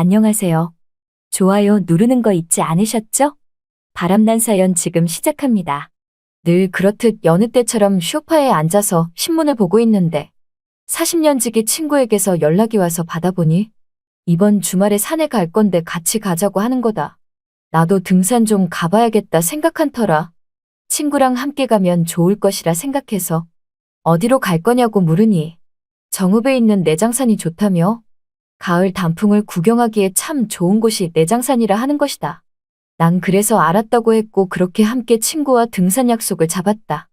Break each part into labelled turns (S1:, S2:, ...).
S1: 안녕하세요. 좋아요 누르는 거 잊지 않으셨죠? 바람난 사연 지금 시작합니다. 늘 그렇듯 여느 때처럼 소파에 앉아서 신문을 보고 있는데 40년 지기 친구에게서 연락이 와서 받아보니 이번 주말에 산에 갈 건데 같이 가자고 하는 거다. 나도 등산 좀 가봐야겠다 생각한 터라 친구랑 함께 가면 좋을 것이라 생각해서 어디로 갈 거냐고 물으니 정읍에 있는 내장산이 좋다며 가을 단풍을 구경하기에 참 좋은 곳이 내장산이라 하는 것이다. 난 그래서 알았다고 했고 그렇게 함께 친구와 등산 약속을 잡았다.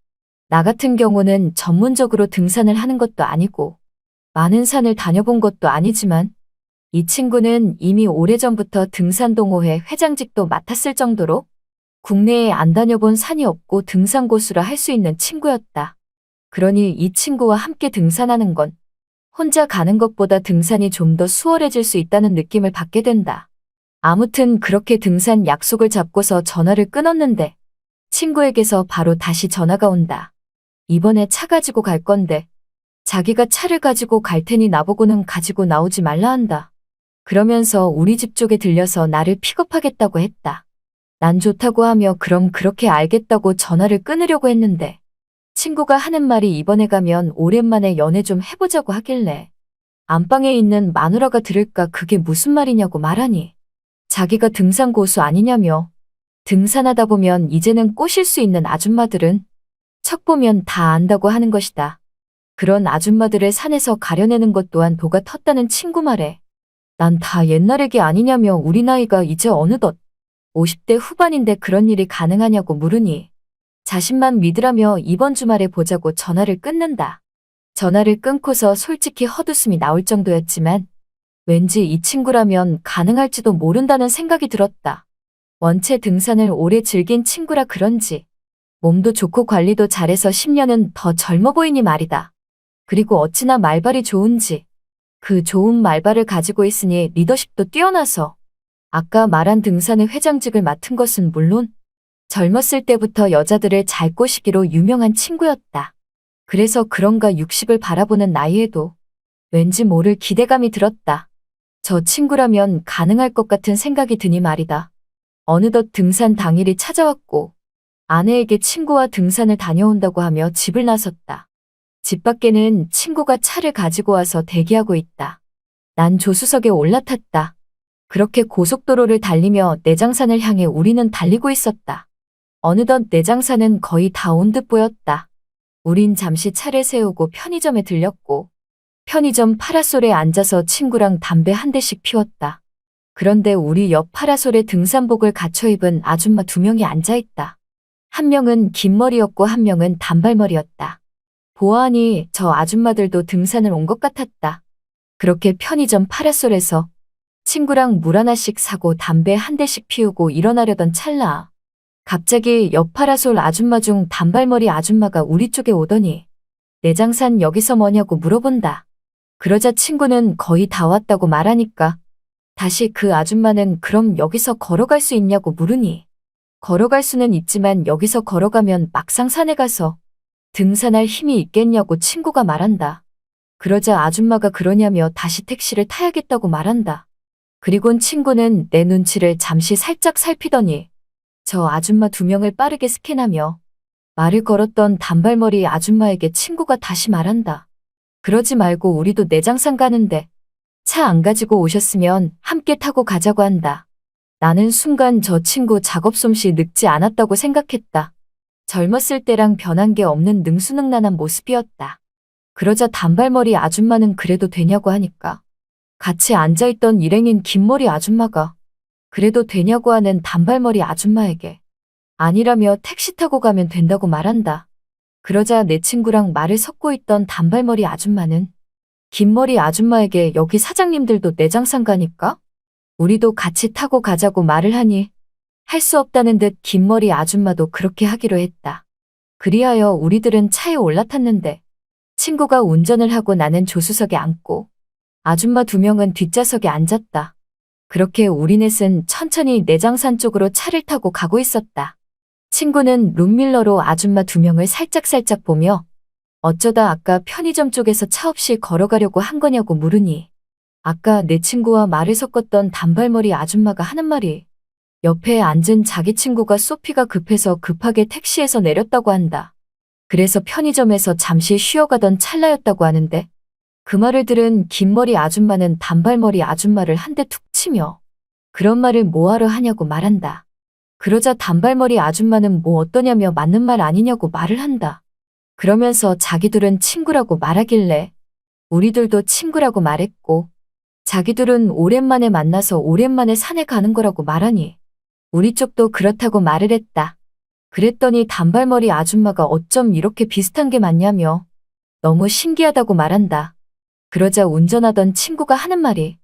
S1: 나 같은 경우는 전문적으로 등산을 하는 것도 아니고 많은 산을 다녀본 것도 아니지만 이 친구는 이미 오래전부터 등산동호회 회장직도 맡았을 정도로 국내에 안 다녀본 산이 없고 등산고수라 할 수 있는 친구였다. 그러니 이 친구와 함께 등산하는 건 혼자 가는 것보다 등산이 좀 더 수월해질 수 있다는 느낌을 받게 된다. 아무튼 그렇게 등산 약속을 잡고서 전화를 끊었는데 친구에게서 바로 다시 전화가 온다. 이번에 차 가지고 갈 건데 자기가 차를 가지고 갈 테니 나보고는 가지고 나오지 말라 한다. 그러면서 우리 집 쪽에 들려서 나를 픽업하겠다고 했다. 난 좋다고 하며 그럼 그렇게 알겠다고 전화를 끊으려고 했는데 친구가 하는 말이 이번에 가면 오랜만에 연애 좀 해보자고 하길래 안방에 있는 마누라가 들을까 그게 무슨 말이냐고 말하니 자기가 등산 고수 아니냐며 등산하다 보면 이제는 꼬실 수 있는 아줌마들은 척 보면 다 안다고 하는 것이다. 그런 아줌마들을 산에서 가려내는 것 또한 도가 텄다는 친구 말에 난 다 옛날 얘기 아니냐며 우리 나이가 이제 어느덧 50대 후반인데 그런 일이 가능하냐고 물으니 자신만 믿으라며 이번 주말에 보자고 전화를 끊는다. 전화를 끊고서 솔직히 헛웃음이 나올 정도였지만 왠지 이 친구라면 가능할지도 모른다는 생각이 들었다. 원체 등산을 오래 즐긴 친구라 그런지 몸도 좋고 관리도 잘해서 10년은 더 젊어 보이니 말이다. 그리고 어찌나 말발이 좋은지 그 좋은 말발을 가지고 있으니 리더십도 뛰어나서 아까 말한 등산의 회장직을 맡은 것은 물론 젊었을 때부터 여자들을 잘 꼬시기로 유명한 친구였다. 그래서 그런가 60을 바라보는 나이에도 왠지 모를 기대감이 들었다. 저 친구라면 가능할 것 같은 생각이 드니 말이다. 어느덧 등산 당일이 찾아왔고 아내에게 친구와 등산을 다녀온다고 하며 집을 나섰다. 집 밖에는 친구가 차를 가지고 와서 대기하고 있다. 난 조수석에 올라탔다. 그렇게 고속도로를 달리며 내장산을 향해 우리는 달리고 있었다. 어느덧 내장산은 거의 다 온 듯 보였다. 우린 잠시 차를 세우고 편의점에 들렸고 편의점 파라솔에 앉아서 친구랑 담배 한 대씩 피웠다. 그런데 우리 옆 파라솔에 등산복을 갖춰 입은 아줌마 2명이 앉아있다. 한 명은 긴 머리였고 한 명은 단발머리였다. 보아하니 저 아줌마들도 등산을 온 것 같았다. 그렇게 편의점 파라솔에서 친구랑 물 하나씩 사고 담배 한 대씩 피우고 일어나려던 찰나 갑자기 옆 파라솔 아줌마 중 단발머리 아줌마가 우리 쪽에 오더니 내장산 여기서 뭐냐고 물어본다. 그러자 친구는 거의 다 왔다고 말하니까 다시 그 아줌마는 그럼 여기서 걸어갈 수 있냐고 물으니 걸어갈 수는 있지만 여기서 걸어가면 막상 산에 가서 등산할 힘이 있겠냐고 친구가 말한다. 그러자 아줌마가 그러냐며 다시 택시를 타야겠다고 말한다. 그리곤 친구는 내 눈치를 잠시 살짝 살피더니 저 아줌마 2명을 빠르게 스캔하며 말을 걸었던 단발머리 아줌마에게 친구가 다시 말한다. 그러지 말고 우리도 내장산 가는데 차 안 가지고 오셨으면 함께 타고 가자고 한다. 나는 순간 저 친구 작업 솜씨 늙지 않았다고 생각했다. 젊었을 때랑 변한 게 없는 능수능란한 모습이었다. 그러자 단발머리 아줌마는 그래도 되냐고 하니까 같이 앉아있던 일행인 긴머리 아줌마가 그래도 되냐고 하는 단발머리 아줌마에게 아니라며 택시 타고 가면 된다고 말한다. 그러자 내 친구랑 말을 섞고 있던 단발머리 아줌마는 긴머리 아줌마에게 여기 사장님들도 내장산 가니까 우리도 같이 타고 가자고 말을 하니 할 수 없다는 듯 긴머리 아줌마도 그렇게 하기로 했다. 그리하여 우리들은 차에 올라탔는데 친구가 운전을 하고 나는 조수석에 앉고 아줌마 2명은 뒷좌석에 앉았다. 그렇게 우리 넷은 천천히 내장산 쪽으로 차를 타고 가고 있었다. 친구는 룸밀러로 아줌마 2명을 살짝살짝 보며 어쩌다 아까 편의점 쪽에서 차 없이 걸어가려고 한 거냐고 물으니 아까 내 친구와 말을 섞었던 단발머리 아줌마가 하는 말이 옆에 앉은 자기 친구가 소피가 급해서 급하게 택시에서 내렸다고 한다. 그래서 편의점에서 잠시 쉬어가던 찰나였다고 하는데 그 말을 들은 긴 머리 아줌마는 단발머리 아줌마를 한 대 툭 치며 그런 말을 뭐하러 하냐고 말한다. 그러자 단발머리 아줌마는 뭐 어떠냐며 맞는 말 아니냐고 말을 한다. 그러면서 자기들은 친구라고 말하길래 우리들도 친구라고 말했고 자기들은 오랜만에 만나서 오랜만에 산에 가는 거라고 말하니 우리 쪽도 그렇다고 말을 했다. 그랬더니 단발머리 아줌마가 어쩜 이렇게 비슷한 게 많냐며 너무 신기하다고 말한다. 그러자 운전하던 친구가 하는 말이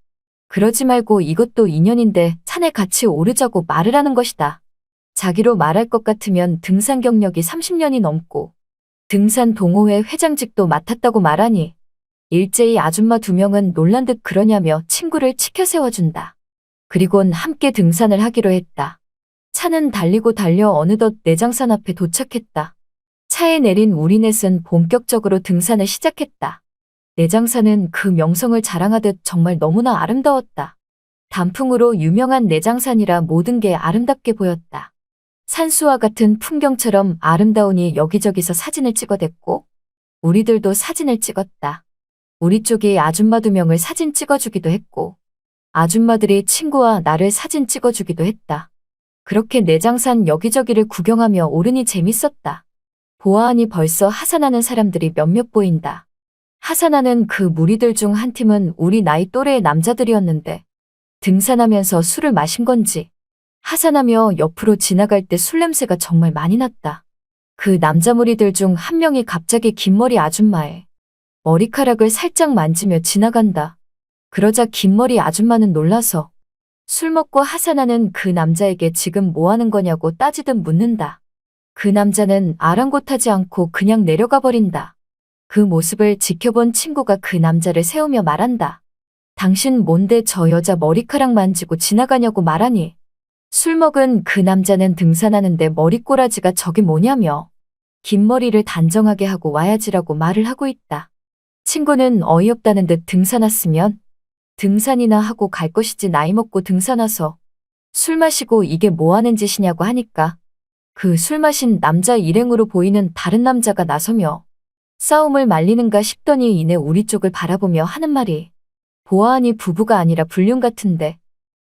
S1: 그러지 말고 이것도 인연인데 산에 같이 오르자고 말을 하는 것이다. 자기로 말할 것 같으면 등산 경력이 30년이 넘고 등산 동호회 회장직도 맡았다고 말하니 일제히 아줌마 2명은 놀란 듯 그러냐며 친구를 치켜 세워준다. 그리곤 함께 등산을 하기로 했다. 차는 달리고 달려 어느덧 내장산 앞에 도착했다. 차에 내린 우리 넷은 본격적으로 등산을 시작했다. 내장산은 그 명성을 자랑하듯 정말 너무나 아름다웠다. 단풍으로 유명한 내장산이라 모든 게 아름답게 보였다. 산수와 같은 풍경처럼 아름다우니 여기저기서 사진을 찍어댔고 우리들도 사진을 찍었다. 우리 쪽이 아줌마 2명을 사진 찍어주기도 했고 아줌마들이 친구와 나를 사진 찍어주기도 했다. 그렇게 내장산 여기저기를 구경하며 오르니 재밌었다. 보아하니 벌써 하산하는 사람들이 몇몇 보인다. 하산하는 그 무리들 중 한 팀은 우리 나이 또래의 남자들이었는데 등산하면서 술을 마신 건지 하산하며 옆으로 지나갈 때 술 냄새가 정말 많이 났다. 그 남자 무리들 중 한 명이 갑자기 긴 머리 아줌마의 머리카락을 살짝 만지며 지나간다. 그러자 긴 머리 아줌마는 놀라서 술 먹고 하산하는 그 남자에게 지금 뭐 하는 거냐고 따지듯 묻는다. 그 남자는 아랑곳하지 않고 그냥 내려가 버린다. 그 모습을 지켜본 친구가 그 남자를 세우며 말한다. 당신 뭔데 저 여자 머리카락 만지고 지나가냐고 말하니 술 먹은 그 남자는 등산하는데 머리꼬라지가 저게 뭐냐며 긴 머리를 단정하게 하고 와야지라고 말을 하고 있다. 친구는 어이없다는 듯 등산 왔으면 등산이나 하고 갈 것이지 나이 먹고 등산 와서 술 마시고 이게 뭐 하는 짓이냐고 하니까 그 술 마신 남자 일행으로 보이는 다른 남자가 나서며 싸움을 말리는가 싶더니 이내 우리 쪽을 바라보며 하는 말이 보아하니 부부가 아니라 불륜 같은데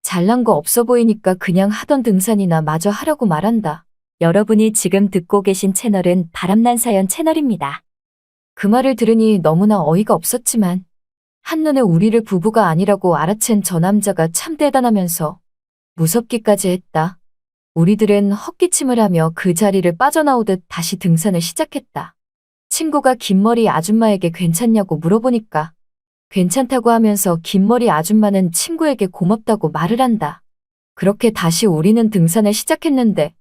S1: 잘난 거 없어 보이니까 그냥 하던 등산이나 마저 하라고 말한다. 여러분이 지금 듣고 계신 채널은 바람난 사연 채널입니다. 그 말을 들으니 너무나 어이가 없었지만 한눈에 우리를 부부가 아니라고 알아챈 저 남자가 참 대단하면서 무섭기까지 했다. 우리들은 헛기침을 하며 그 자리를 빠져나오듯 다시 등산을 시작했다. 친구가 긴 머리 아줌마에게 괜찮냐고 물어보니까 괜찮다고 하면서 긴 머리 아줌마는 친구에게 고맙다고 말을 한다. 그렇게 다시 우리는 등산을 시작했는데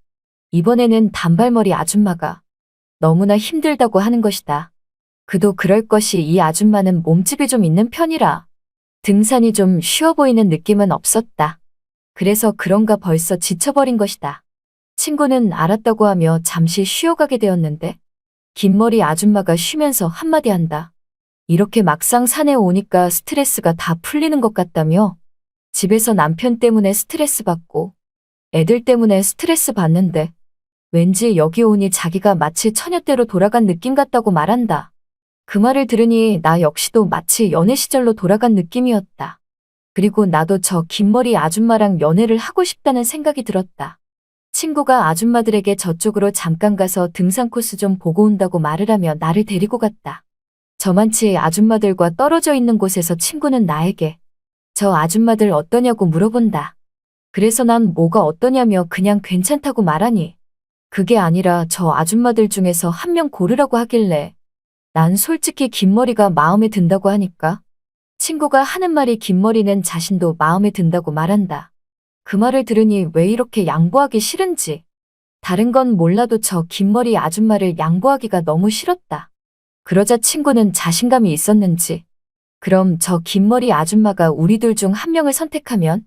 S1: 이번에는 단발머리 아줌마가 너무나 힘들다고 하는 것이다. 그도 그럴 것이 이 아줌마는 몸집이 좀 있는 편이라 등산이 좀 쉬워 보이는 느낌은 없었다. 그래서 그런가 벌써 지쳐버린 것이다. 친구는 알았다고 하며 잠시 쉬어가게 되었는데 긴 머리 아줌마가 쉬면서 한마디 한다. 이렇게 막상 산에 오니까 스트레스가 다 풀리는 것 같다며 집에서 남편 때문에 스트레스 받고 애들 때문에 스트레스 받는데 왠지 여기 오니 자기가 마치 처녀때로 돌아간 느낌 같다고 말한다. 그 말을 들으니 나 역시도 마치 연애 시절로 돌아간 느낌이었다. 그리고 나도 저 긴 머리 아줌마랑 연애를 하고 싶다는 생각이 들었다. 친구가 아줌마들에게 저쪽으로 잠깐 가서 등산 코스 좀 보고 온다고 말을 하며 나를 데리고 갔다. 저만치 아줌마들과 떨어져 있는 곳에서 친구는 나에게 저 아줌마들 어떠냐고 물어본다. 그래서 난 뭐가 어떠냐며 그냥 괜찮다고 말하니 그게 아니라 저 아줌마들 중에서 한 명 고르라고 하길래 난 솔직히 긴 머리가 마음에 든다고 하니까 친구가 하는 말이 긴 머리는 자신도 마음에 든다고 말한다. 그 말을 들으니 왜 이렇게 양보하기 싫은지 다른 건 몰라도 저 긴 머리 아줌마를 양보하기가 너무 싫었다. 그러자 친구는 자신감이 있었는지 그럼 저 긴 머리 아줌마가 우리들 중 한 명을 선택하면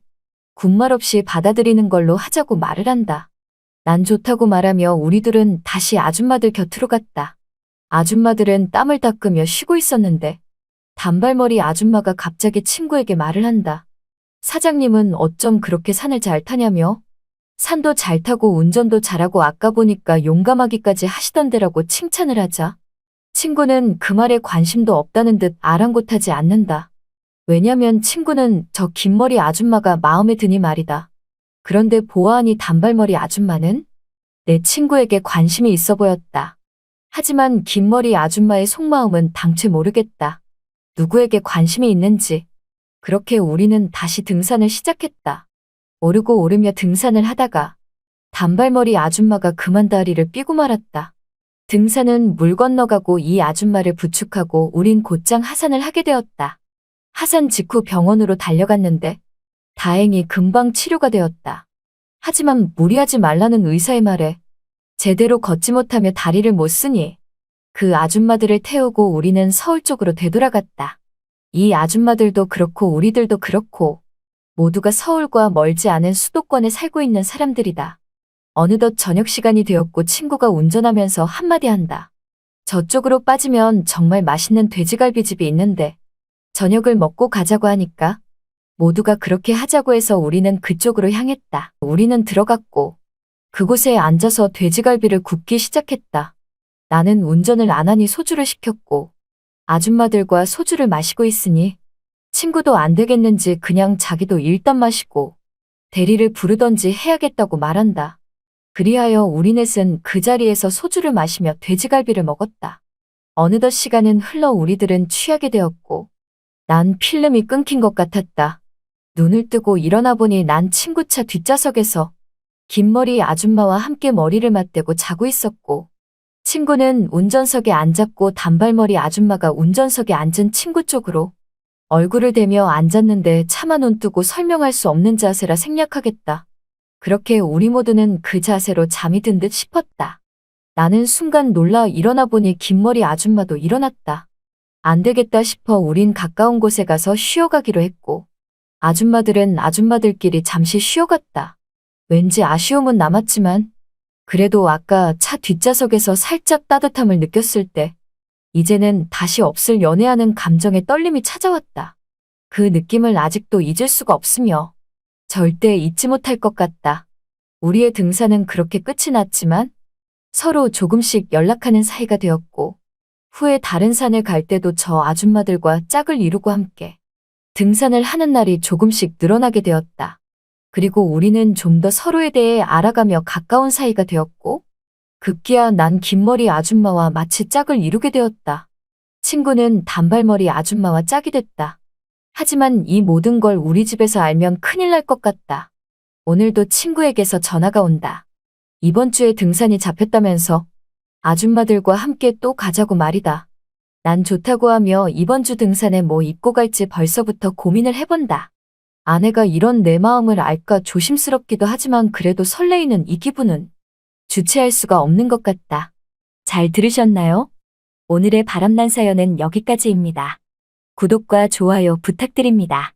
S1: 군말 없이 받아들이는 걸로 하자고 말을 한다. 난 좋다고 말하며 우리들은 다시 아줌마들 곁으로 갔다. 아줌마들은 땀을 닦으며 쉬고 있었는데 단발머리 아줌마가 갑자기 친구에게 말을 한다. 사장님은 어쩜 그렇게 산을 잘 타냐며? 산도 잘 타고 운전도 잘하고 아까 보니까 용감하기까지 하시던데라고 칭찬을 하자. 친구는 그 말에 관심도 없다는 듯 아랑곳하지 않는다. 왜냐면 친구는 저 긴머리 아줌마가 마음에 드니 말이다. 그런데 보아하니 단발머리 아줌마는 내 친구에게 관심이 있어 보였다. 하지만 긴머리 아줌마의 속마음은 당최 모르겠다. 누구에게 관심이 있는지. 그렇게 우리는 다시 등산을 시작했다. 오르고 오르며 등산을 하다가 단발머리 아줌마가 그만 다리를 삐고 말았다. 등산은 물 건너가고 이 아줌마를 부축하고 우린 곧장 하산을 하게 되었다. 하산 직후 병원으로 달려갔는데 다행히 금방 치료가 되었다. 하지만 무리하지 말라는 의사의 말에 제대로 걷지 못하며 다리를 못 쓰니 그 아줌마들을 태우고 우리는 서울 쪽으로 되돌아갔다. 이 아줌마들도 그렇고 우리들도 그렇고 모두가 서울과 멀지 않은 수도권에 살고 있는 사람들이다. 어느덧 저녁 시간이 되었고 친구가 운전하면서 한마디 한다. 저쪽으로 빠지면 정말 맛있는 돼지갈비집이 있는데 저녁을 먹고 가자고 하니까 모두가 그렇게 하자고 해서 우리는 그쪽으로 향했다. 우리는 들어갔고 그곳에 앉아서 돼지갈비를 굽기 시작했다. 나는 운전을 안 하니 소주를 시켰고 아줌마들과 소주를 마시고 있으니 친구도 안 되겠는지 그냥 자기도 일단 마시고 대리를 부르던지 해야겠다고 말한다. 그리하여 우리 넷은 그 자리에서 소주를 마시며 돼지갈비를 먹었다. 어느덧 시간은 흘러 우리들은 취하게 되었고 난 필름이 끊긴 것 같았다. 눈을 뜨고 일어나 보니 난 친구 차 뒷좌석에서 긴머리 아줌마와 함께 머리를 맞대고 자고 있었고 친구는 운전석에 앉았고 단발머리 아줌마가 운전석에 앉은 친구 쪽으로 얼굴을 대며 앉았는데 차마 눈 뜨고 설명할 수 없는 자세라 생략하겠다. 그렇게 우리 모두는 그 자세로 잠이 든 듯 싶었다. 나는 순간 놀라 일어나 보니 긴머리 아줌마도 일어났다. 안 되겠다 싶어 우린 가까운 곳에 가서 쉬어가기로 했고 아줌마들은 아줌마들끼리 잠시 쉬어갔다. 왠지 아쉬움은 남았지만 그래도 아까 차 뒷좌석에서 살짝 따뜻함을 느꼈을 때 이제는 다시 없을 연애하는 감정의 떨림이 찾아왔다. 그 느낌을 아직도 잊을 수가 없으며 절대 잊지 못할 것 같다. 우리의 등산은 그렇게 끝이 났지만 서로 조금씩 연락하는 사이가 되었고 후에 다른 산을 갈 때도 저 아줌마들과 짝을 이루고 함께 등산을 하는 날이 조금씩 늘어나게 되었다. 그리고 우리는 좀 더 서로에 대해 알아가며 가까운 사이가 되었고 급기야 난 긴머리 아줌마와 마치 짝을 이루게 되었다. 친구는 단발머리 아줌마와 짝이 됐다. 하지만 이 모든 걸 우리 집에서 알면 큰일 날 것 같다. 오늘도 친구에게서 전화가 온다. 이번 주에 등산이 잡혔다면서 아줌마들과 함께 또 가자고 말이다. 난 좋다고 하며 이번 주 등산에 뭐 입고 갈지 벌써부터 고민을 해본다. 아내가 이런 내 마음을 알까 조심스럽기도 하지만 그래도 설레이는 이 기분은 주체할 수가 없는 것 같다. 잘 들으셨나요? 오늘의 바람난 사연은 여기까지입니다. 구독과 좋아요 부탁드립니다.